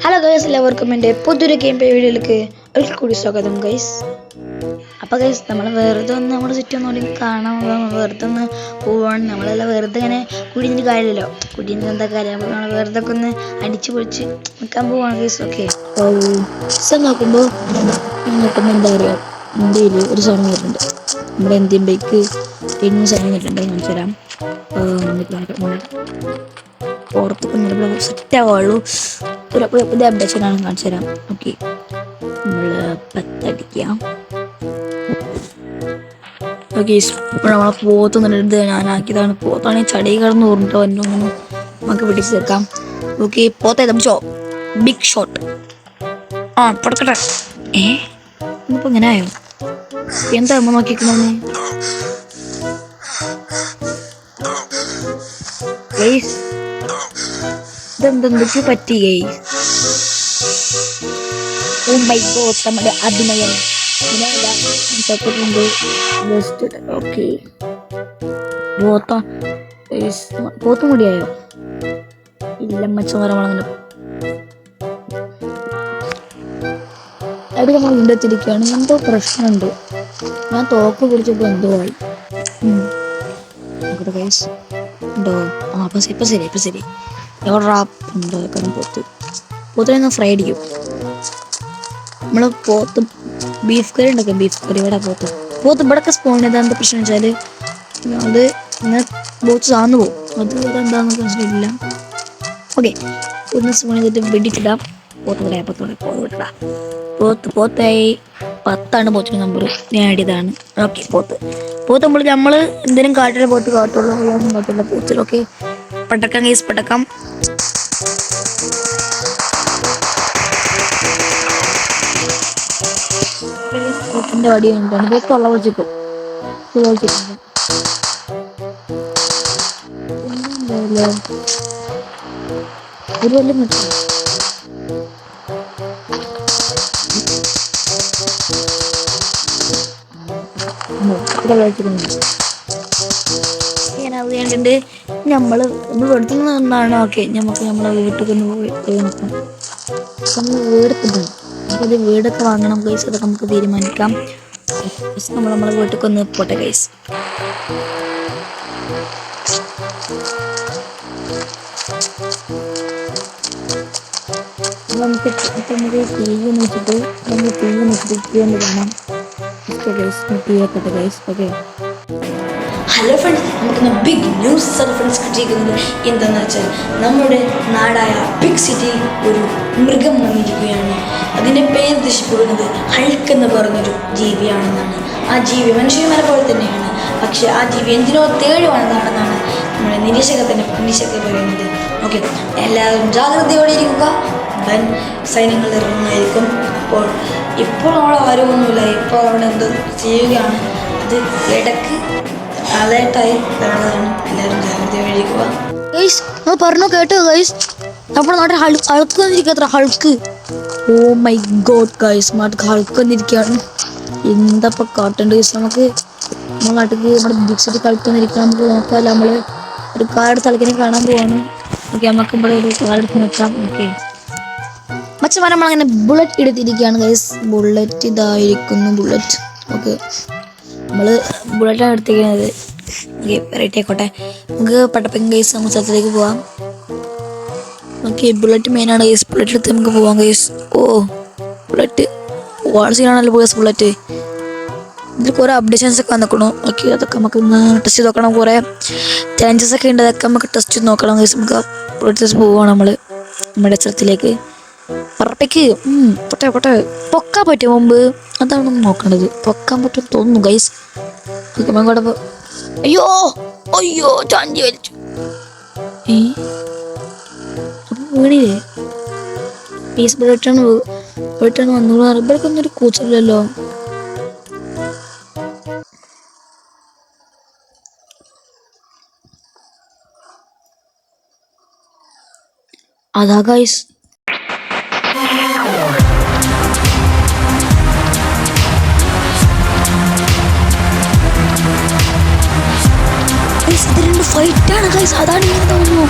Hello guys, എല്ലാവർക്കും എൻ്റെ പുതിയൊരു ഗെയിം പ്ലേ വീഡിയോയിലേക്ക് ഒരിക്കൽ കൂടി സ്വാഗതം ഗൈസ്. അപ്പോൾ ഗൈസ്, നമ്മൾ വെറുതെ ഒന്ന് നമ്മുടെ ചുറ്റും ഒന്നുകൂടി കാണാൻ വെറുതെ ഒന്ന് പോവാണ്. നമ്മളെല്ലാം വെറുതെ ഇങ്ങനെ കുടിഞ്ഞിട്ട് കാര്യമില്ലല്ലോ, കുടിഞ്ഞിട്ട് എന്താ കാര്യം. അപ്പോൾ നമ്മൾ വെറുതെ ഒക്കെ ഒന്ന് അടിച്ച് പൊളിച്ച് നിൽക്കാൻ പോവാണ് ഗൈസ്. ഓക്കെ, നോക്കുമ്പോൾ എന്താ പറയുക, ഇന്ത്യയിൽ ഒരു സമയം വരുന്നുണ്ട്. നമ്മുടെ ഇന്ത്യൻ ബൈക്ക് പിന്നെ സമയം വരുന്നുണ്ട്. കാണിച്ചു തരാം. പുറത്ത് കുഞ്ഞിവിടെ സെറ്റ് ആവുള്ളൂ. ഒരു പുതിയ അപ്ഡേഷനാണ്, കാണിച്ചു തരാം. ഓക്കെ, നമ്മൾ പത്തടിക്കാം. ഓക്കെ, ഇപ്പോൾ നമ്മളെ പോത്തുന്നുണ്ട്. ഞാനാക്കിയതാണ്. പോത്താണെങ്കിൽ ചടി കിടന്ന് ഓർമ്മട്ടോ എന്നൊന്നും നമുക്ക് പിടിച്ച് തീർക്കാം. ഓക്കെ, പോത്ത തപ്പിച്ചോ, ബിഗ് ഷോട്ട്. പൊടക്കട്ടെ. ഇന്നിപ്പോൾ ഇങ്ങനെ ആയോ? എന്താ അമ്മ നോക്കിക്കുന്നത്? ഇതെന്തൊക്കെ പറ്റി ഗൈസ്? ഓ മൈ ഗോഡ്, നമ്മുടെ അഭിനയം. ഓക്കെ, പോത്തും കൂടിയായോ? ഇല്ല മച്ചമരമാണെങ്ങനെ. അവിടെ നമ്മൾ ഉണ്ടെത്തിരിക്കുകയാണ്. എന്തോ പ്രശ്നമുണ്ട്. ഞാൻ തോക്ക് പിടിച്ചപ്പോൾ എന്തോ ആയി. ഗൈസ് ഉണ്ടോ? ഇപ്പം ശരി. എവിടെ ഉണ്ടോ? പോത്തിനെ ഫ്രൈ അടിക്കും. നമ്മൾ പോത്ത് ബീഫ് കറി ഉണ്ടാക്കാം. ബീഫ് കറി ഇവിടെ പോത്ത് ഇവിടെയൊക്കെ സ്പോൺ ചെയ്താൽ എന്താ പ്രശ്നം വെച്ചാൽ അത് ഇങ്ങനെ പോത്ത് സാന്ന് പോകും. അത് എന്താണെന്ന് മനസ്സിലില്ല. ഓക്കെ, ഒന്ന് സ്പോൺ ചെയ്തിട്ട് വെടിച്ചിടാം. പോത്തായി 10 പോത്തിന് നമ്പർ നേടിയതാണ്. ഓക്കെ, പോത്ത് നമ്മൾ എന്തെങ്കിലും കാട്ടിലെ പോത്ത് കാട്ടുള്ളൂ, കാട്ടില്ല പോത്തിൽ. ഓക്കെ, പടക്കം കേസ്, പടക്കം. പോത്തിന്റെ വടി കണ്ടിട്ടാണ് പോത്ത് വെള്ളം ഒഴിച്ചിട്ടും ഒരു കൊല്ലം കിട്ടും. ഇങ്ങനെ അത് കണ്ടിട്ട് നമ്മൾ വീട്ടിൽ നിന്നാണ്. ഓക്കെ, നമുക്ക് നമ്മളെ വീട്ടിൽ ഒന്ന് പോയി നോക്കാം. നമ്മൾ വീടെത്തുന്നുണ്ട്. നമുക്കത് വീടൊക്കെ വാങ്ങണം ഗൈസ്. അതൊക്കെ നമുക്ക് തീരുമാനിക്കാം. നമ്മൾ നമ്മളെ വീട്ടിൽ ഒന്ന് പോട്ടെ ഗൈസ്. നമുക്ക് ടി വി നോക്കിയിട്ട് കാണാം. ഓക്കെ, ഹലോ ഫ്രണ്ട്സ്, നമുക്കിന്ന് ബിഗ് ന്യൂസ് ആണ് ഫ്രണ്ട്സ് കിട്ടിയിരിക്കുന്നത്. എന്താണെന്ന് വെച്ചാൽ നമ്മുടെ നാടായ ബിഗ് സിറ്റി ഒരു മൃഗം വന്നിരിക്കുകയാണ്. അതിൻ്റെ പേര് ദശിപ്പെടുന്നത് ഹൾക്ക് എന്ന് പറഞ്ഞൊരു ജീവിയാണെന്നാണ്. ആ ജീവി മനുഷ്യന്മാരെ പോലെ തന്നെയാണ്, പക്ഷേ ആ ജീവി എന്തിനോ തേടുവാണെന്നാണെന്നാണ് നമ്മുടെ നിരീക്ഷകർ പറയുന്നത്. ഓക്കെ, എല്ലാവരും ജാഗ്രതയോടെ ഇരിക്കുക. വൻ സൈന്യങ്ങൾ ഇറങ്ങുന്നതായിരിക്കും. ഇപ്പോൾ അവിടെ ആരുമൊന്നുമില്ല. ഇപ്പോൾ അവിടെ എന്തോ ചെയ്യുകയാണ്. അത് ഇടയ്ക്ക് അലേർട്ടായി വരേണ്ടതാണ്. എല്ലാവരും ജാഗ്രതയോടെ ഇരിക്കുക. പറഞ്ഞു കേട്ടോ ഗൈസ്, നമ്മുടെ നാട്ടിൽ ഹൾക്ക് വന്നിരിക്കുക. Hulk, oh my god guys, Hulk വന്നിരിക്കുകയാണ്. എന്തപ്പോ കാട്ടുണ്ട് ഗൈസ്? നമുക്ക് നമ്മുടെ നാട്ടിലേക്ക് നമ്മുടെ ബിഗ് സിറ്റി ഹൾക്ക് വന്നിരിക്കുക. നമുക്ക് നോക്കാമല്ലോ. നമ്മൾ ഒരു കാർഡ് തലക്കിനെ കാണാൻ പോവാണ്. ഓക്കെ, നമുക്ക് ഇവിടെ ഒരു കാർഡ് എടുത്ത് നോക്കാം. ഓക്കെ, മച്ചമാരെ നമ്മളങ്ങനെ ബുള്ളറ്റ് എടുത്തിരിക്കുകയാണ് ഗൈസ്. ബുള്ളറ്റ് ഇതായിരിക്കുന്നു, ബുള്ളറ്റ്. ഓക്കെ, നമ്മൾ ബുള്ളറ്റാണ് എടുത്തിരിക്കുന്നത്. ഓക്കെ, വെറൈറ്റി ആയിക്കോട്ടെ. നമുക്ക് പട്ടപ്പൻ ഗൈസ് നമുക്ക് സ്ഥലത്തിലേക്ക് പോവാം. ഓക്കെ, ബുള്ളറ്റ് മെയിനാണ് ഗൈസ്. ബുള്ളറ്റ് എടുത്ത് നമുക്ക് പോവാം ഗൈസ്. ഓ ബുള്ളറ്റ് വാൾസീനാണല്ലോ ഗൈസ് ബുള്ളറ്റ്. ഇതിൽ കുറേ അപ്ഡേഷൻസ് ഒക്കെ വന്നിക്കണു. ഓക്കെ, അതൊക്കെ നമുക്ക് ഒന്ന് ടെസ്റ്റ് ചെയ്ത് നോക്കണം. കുറേ ചാൻസസ് ഒക്കെ ഉണ്ട്, അതൊക്കെ നമുക്ക് ടെസ്റ്റ് ചെയ്ത് നോക്കണം ഗൈസ്. നമുക്ക് ബുള്ളറ്റ് പോവാണ് നമ്മൾ നമ്മുടെ സ്ഥലത്തിലേക്ക്. പറപ്പയ്ക്ക് പൊട്ടെ പൊക്കാൻ പറ്റും മുമ്പ്, അതാണ് നോക്കേണ്ടത്. പൊക്കാൻ പറ്റും തോന്നുന്നു ഗൈസ്. അയ്യോ ചാഞ്ചി വലിച്ചു. വീണില്ലേ? പീസ് ബുള്ളറ്റാണ് വന്നോളൂ. ഇവർക്കൊന്നും ഒരു കൂച്ചില്ലല്ലോ. അതാ ഗൈസ്, ഫൈറ്റാണ് ഗൈസ്. അതാണ് ഇങ്ങനെ തോന്നുന്നു.